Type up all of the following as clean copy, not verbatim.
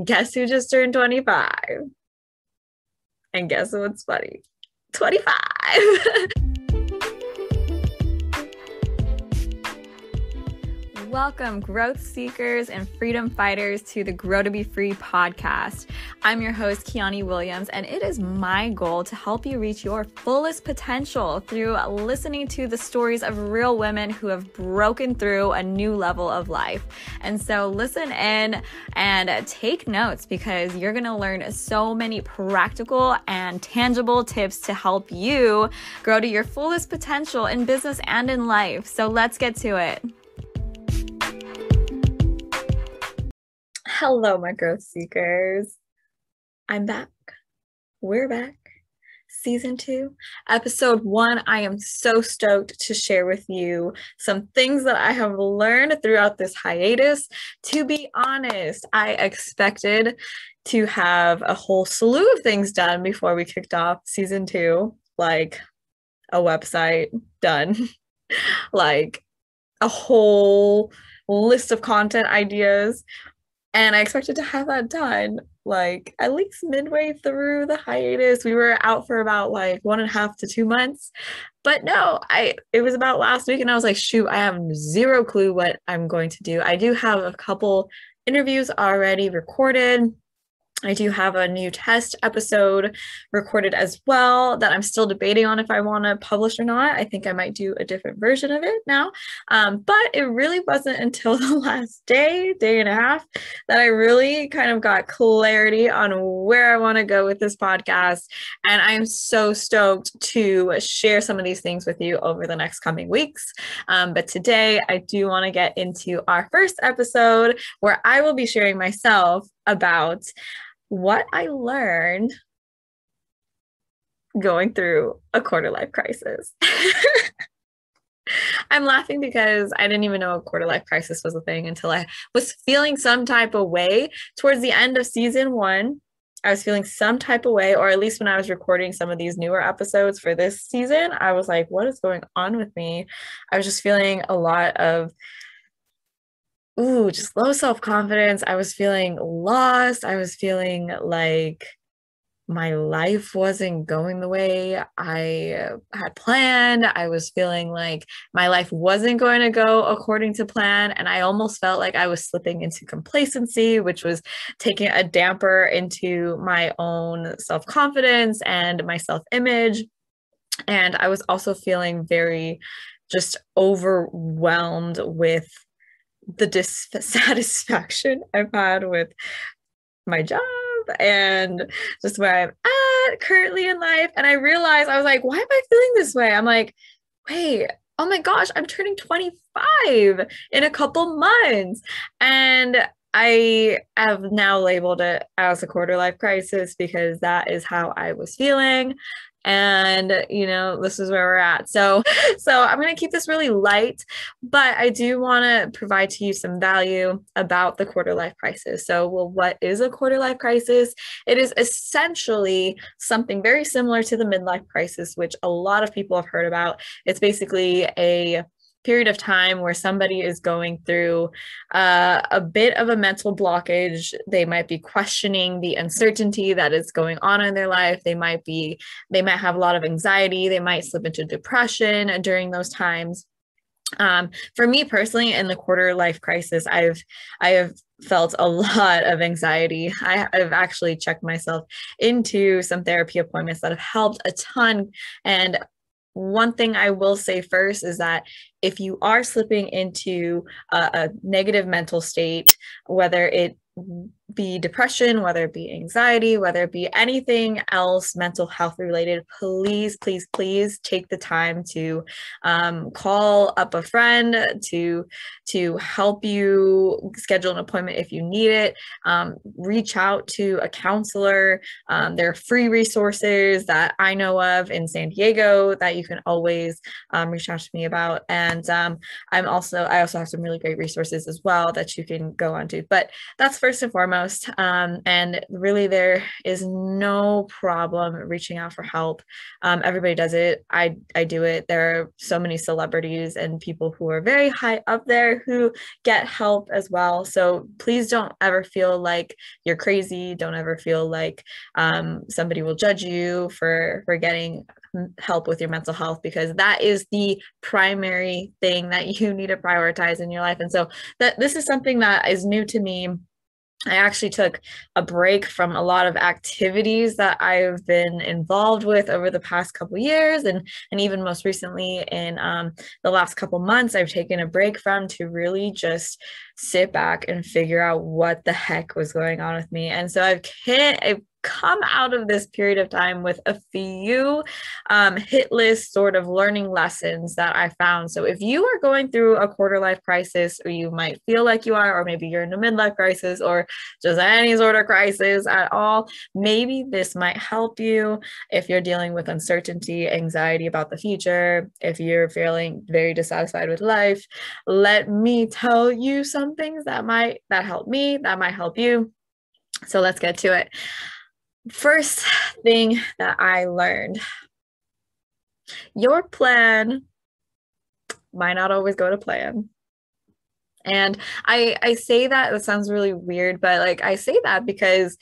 guess who just turned 25? And guess what's funny? 25. Welcome, growth seekers and freedom fighters, to the Grow to Be Free podcast. I'm your host, Kiani Williams, and it is my goal to help you reach your fullest potential through listening to the stories of real women who have broken through a new level of life. And so listen in and take notes, because you're going to learn so many practical and tangible tips to help you grow to your fullest potential in business and in life. So let's get to it. Hello, my growth seekers. I'm back. We're back. Season 2, episode 1. I am so stoked to share with you some things that I have learned throughout this hiatus. To be honest, I expected to have a whole slew of things done before we kicked off season 2, like a website done, like a whole list of content ideas. And I expected to have that done like at least midway through the hiatus. We were out for about like 1.5 to 2 months. But no, it was about last week and I was like, shoot, I have zero clue what I'm going to do. I do have a couple interviews already recorded. I do have a new test episode recorded as well that I'm still debating on if I want to publish or not. I think I might do a different version of it now. But it really wasn't until the last day and a half, that I really kind of got clarity on where I want to go with this podcast. And I'm so stoked to share some of these things with you over the next coming weeks. But today I do want to get into our first episode, where I will be sharing myself about what I learned going through a quarter-life crisis. I'm laughing because I didn't even know a quarter-life crisis was a thing until I was feeling some type of way towards the end of season 1. I was feeling some type of way, or at least when I was recording some of these newer episodes for this season, I was like, what is going on with me? I was just feeling a lot of just low self-confidence. I was feeling lost. I was feeling like my life wasn't going the way I had planned. I was feeling like my life wasn't going to go according to plan. And I almost felt like I was slipping into complacency, which was taking a damper into my own self-confidence and my self-image. And I was also feeling very just overwhelmed with the dissatisfaction I've had with my job and just where I'm at currently in life. And I realized, I was like, why am I feeling this way? I'm like, wait, oh my gosh, I'm turning 25 in a couple months. And I have now labeled it as a quarter-life crisis, because that is how I was feeling. And, this is where we're at. So I'm going to keep this really light, but I do want to provide to you some value about the quarter-life crisis. So, what is a quarter-life crisis? It is essentially something very similar to the midlife crisis, which a lot of people have heard about. It's basically a period of time where somebody is going through a bit of a mental blockage. They might be questioning the uncertainty that is going on in their life. They might have a lot of anxiety. They might slip into depression during those times. For me personally, in the quarter life crisis, I have felt a lot of anxiety. I've actually checked myself into some therapy appointments that have helped a ton. And one thing I will say first is that if you are slipping into a negative mental state, whether it be depression, whether it be anxiety, whether it be anything else mental health related, please take the time to call up a friend to help you schedule an appointment if you need it. Reach out to a counselor. There are free resources that I know of in San Diego that you can always reach out to me about. And I also have some really great resources as well that you can go onto. But that's first and foremost. most. And really, there is no problem reaching out for help. Everybody does it. I do it. There are so many celebrities and people who are very high up there who get help as well. So please don't ever feel like you're crazy. Don't ever feel like somebody will judge you for getting help with your mental health, because that is the primary thing that you need to prioritize in your life. And so this is something that is new to me. I actually took a break from a lot of activities that I've been involved with over the past couple years, and even most recently in the last couple months, I've taken a break from to really just sit back and figure out what the heck was going on with me. And so I've come out of this period of time with a few hit list sort of learning lessons that I found. So if you are going through a quarter life crisis, or you might feel like you are, or maybe you're in a midlife crisis, or just any sort of crisis at all, maybe this might help you. If you're dealing with uncertainty, anxiety about the future, if you're feeling very dissatisfied with life, let me tell you some things that help me, that might help you. So let's get to it. First thing that I learned: your plan might not always go to plan. And I say that, it sounds really weird, but like I say that because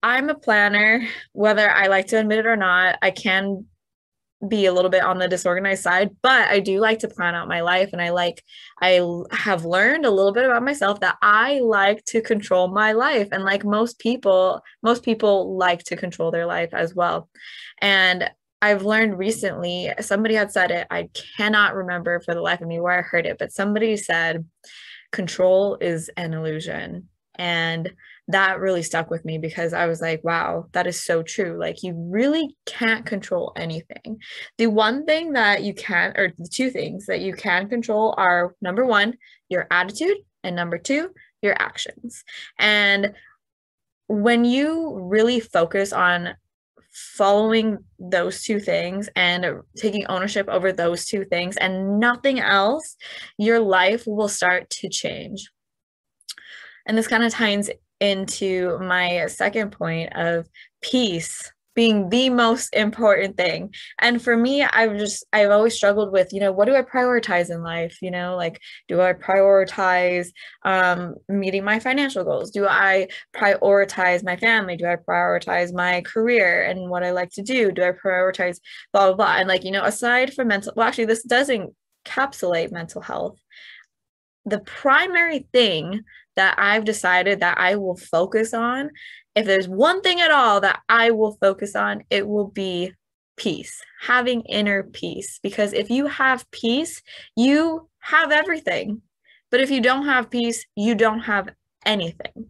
I'm a planner, whether I like to admit it or not. I can be a little bit on the disorganized side, but I do like to plan out my life. And I have learned a little bit about myself that I like to control my life. And like most people like to control their life as well. And I've learned recently, somebody had said it, I cannot remember for the life of me where I heard it, but somebody said, control is an illusion. And that really stuck with me, because I was like, wow, that is so true. Like, you really can't control anything. The one thing that you can, or the two things that you can control are, number one, your attitude, and number two, your actions. And when you really focus on following those two things and taking ownership over those two things and nothing else, your life will start to change. And this kind of ties into my second point of peace being the most important thing. And for me, I've always struggled with, what do I prioritize in life? Like, do I prioritize meeting my financial goals? Do I prioritize my family? Do I prioritize my career and what I like to do? Do I prioritize blah, blah, blah? And like, aside from actually, this doesn't encapsulate mental health. The primary thing that I've decided that I will focus on, if there's one thing at all that I will focus on, it will be peace, having inner peace. Because if you have peace, you have everything. But if you don't have peace, you don't have anything.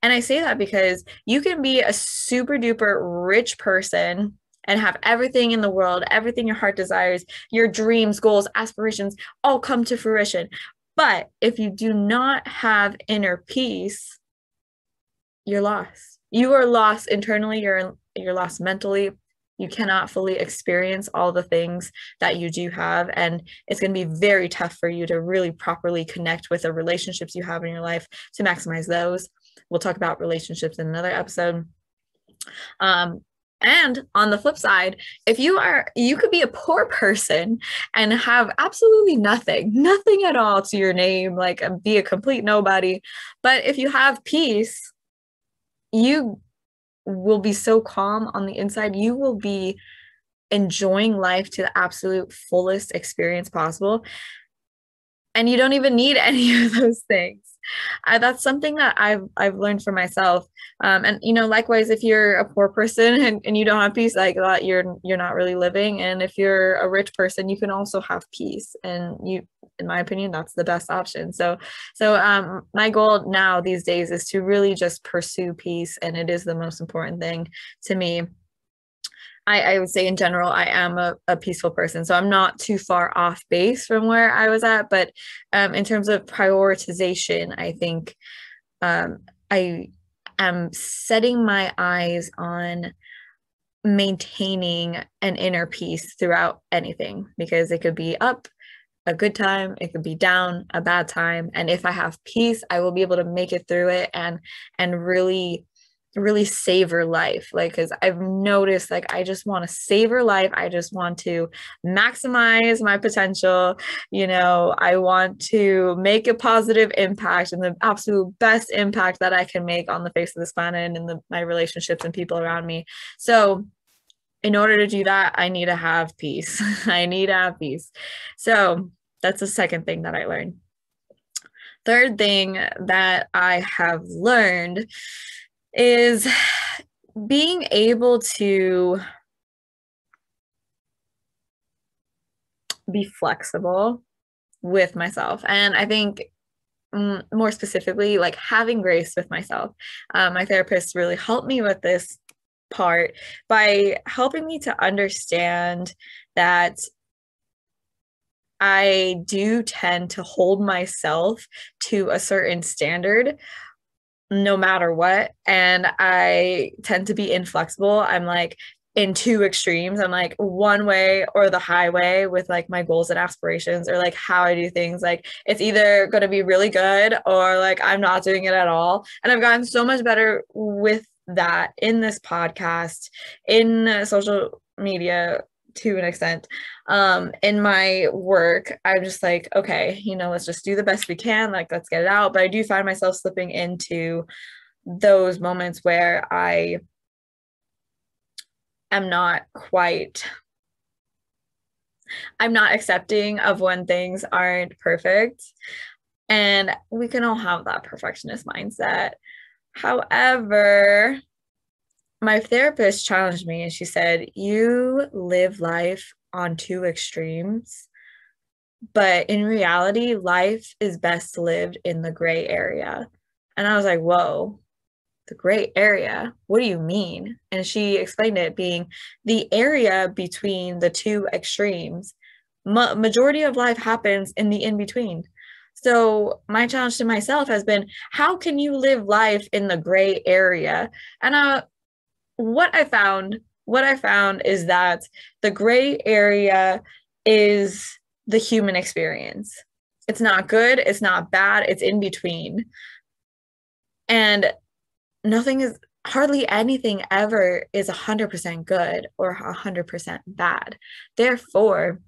And I say that because you can be a super duper rich person and have everything in the world, everything your heart desires, your dreams, goals, aspirations, all come to fruition. But if you do not have inner peace, you're lost. You are lost internally, you're lost mentally. You cannot fully experience all the things that you do have. And it's going to be very tough for you to really properly connect with the relationships you have in your life to maximize those. We'll talk about relationships in another episode. And on the flip side, if you could be a poor person and have absolutely nothing at all to your name, like be a complete nobody. But if you have peace, you will be so calm on the inside. You will be enjoying life to the absolute fullest experience possible. And you don't even need any of those things. That's something that I've learned for myself. And likewise, if you're a poor person and you don't have peace, like that, you're not really living. And if you're a rich person, you can also have peace. And in my opinion, that's the best option. So my goal now these days is to really just pursue peace, and it is the most important thing to me. I would say in general, I am a peaceful person. So I'm not too far off base from where I was at. But in terms of prioritization, I think I am setting my eyes on maintaining an inner peace throughout anything, because it could be up a good time, it could be down, a bad time. And if I have peace, I will be able to make it through it and really savor life. Like, because I've noticed, like, I just want to savor life. I just want to maximize my potential. I want to make a positive impact and the absolute best impact that I can make on the face of this planet and in my relationships and people around me. So in order to do that, I need to have peace. I need to have peace. So that's the second thing that I learned. Third thing that I have learned is being able to be flexible with myself. And I think more specifically, like having grace with myself. My therapist really helped me with this part by helping me to understand that I do tend to hold myself to a certain standard no matter what. And I tend to be inflexible. I'm like in two extremes. I'm like one way or the highway with like my goals and aspirations, or like how I do things. Like it's either going to be really good or like I'm not doing it at all. And I've gotten so much better with that in this podcast, in social media to an extent, in my work. I'm just like, okay, let's just do the best we can, like let's get it out. But I do find myself slipping into those moments where I am not I'm not accepting of when things aren't perfect. And we can all have that perfectionist mindset. However, my therapist challenged me and she said, you live life on two extremes, but in reality, life is best lived in the gray area. And I was like, whoa, the gray area? What do you mean? And she explained it being the area between the two extremes. Majority of life happens in the in-between. So my challenge to myself has been, how can you live life in the gray area? And what I found is that the gray area is the human experience. It's not good, it's not bad, it's in between. And hardly anything ever is 100% good or 100% bad. Therefore,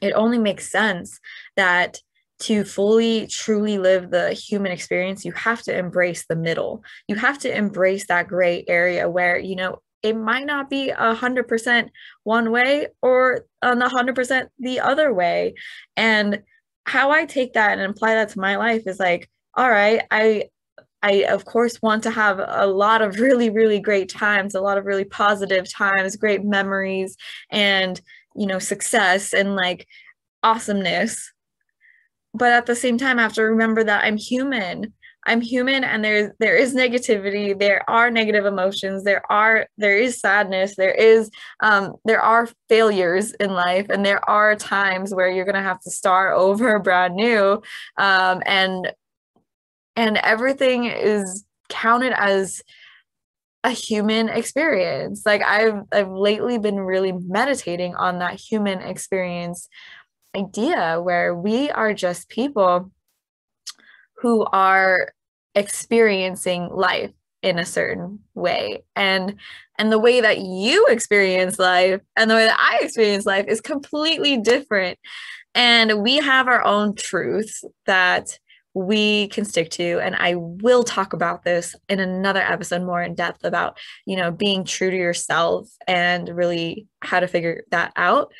it only makes sense that to fully, truly live the human experience, you have to embrace the middle. You have to embrace that gray area where, it might not be 100% one way or 100% the other way. And how I take that and apply that to my life is like, all right, I of course want to have a lot of really, really great times, a lot of really positive times, great memories, and, success and like awesomeness. But at the same time, I have to remember that I'm human. I'm human, and there is negativity. There are negative emotions. There is sadness. There are failures in life, and there are times where you're gonna have to start over brand new, and everything is counted as a human experience. Like I've lately been really meditating on that human experience idea where we are just people who are experiencing life in a certain way, and the way that you experience life and the way that I experience life is completely different. And we have our own truths that we can stick to. And I will talk about this in another episode more in depth about, being true to yourself and really how to figure that out.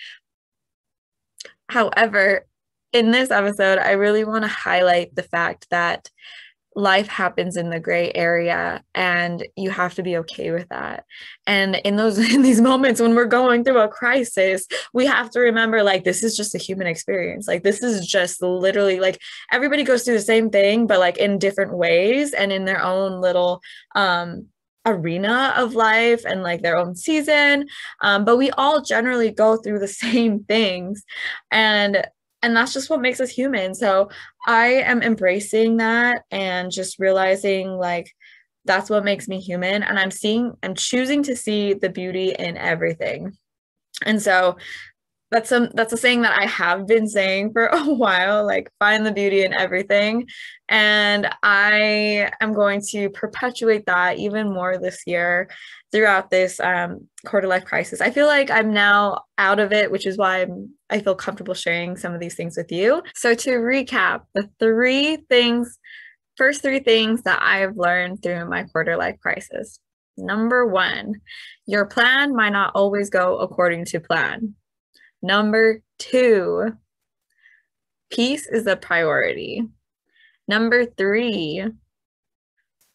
However, in this episode, I really want to highlight the fact that life happens in the gray area, and you have to be okay with that. And in these moments when we're going through a crisis, we have to remember, like, this is just a human experience. Like, this is just literally, like, everybody goes through the same thing, but like in different ways and in their own little arena of life and like their own season. But we all generally go through the same things, and that's just what makes us human. So I am embracing that and just realizing like that's what makes me human. And I'm choosing to see the beauty in everything. And so that's a saying that I have been saying for a while, like find the beauty in everything. And I am going to perpetuate that even more this year throughout this quarter life crisis. I feel like I'm now out of it, which is why I feel comfortable sharing some of these things with you. So to recap, the first three things that I have learned through my quarter life crisis. Number one, your plan might not always go according to plan. Number two, peace is a priority. Number three,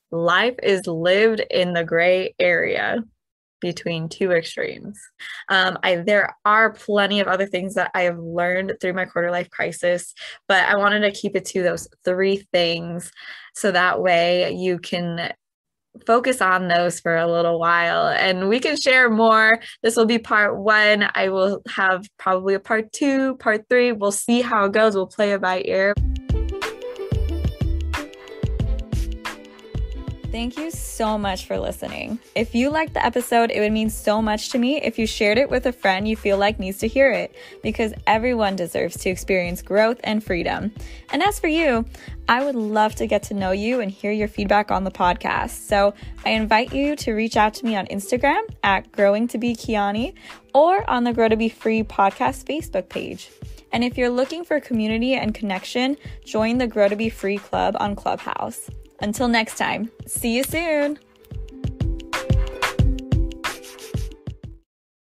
life is lived in the gray area between two extremes. There are plenty of other things that I have learned through my quarter life crisis, but I wanted to keep it to those three things so that way you can focus on those for a little while and we can share more. This will be part one. I will have probably a part two, part three. We'll see how it goes. We'll play it by ear. Thank you so much for listening. If you liked the episode, it would mean so much to me if you shared it with a friend you feel like needs to hear it, because everyone deserves to experience growth and freedom. And as for you, I would love to get to know you and hear your feedback on the podcast. So I invite you to reach out to me on Instagram at growingtobekiani or on the Grow to Be Free podcast Facebook page. And if you're looking for community and connection, join the Grow to Be Free Club on Clubhouse. Until next time, see you soon.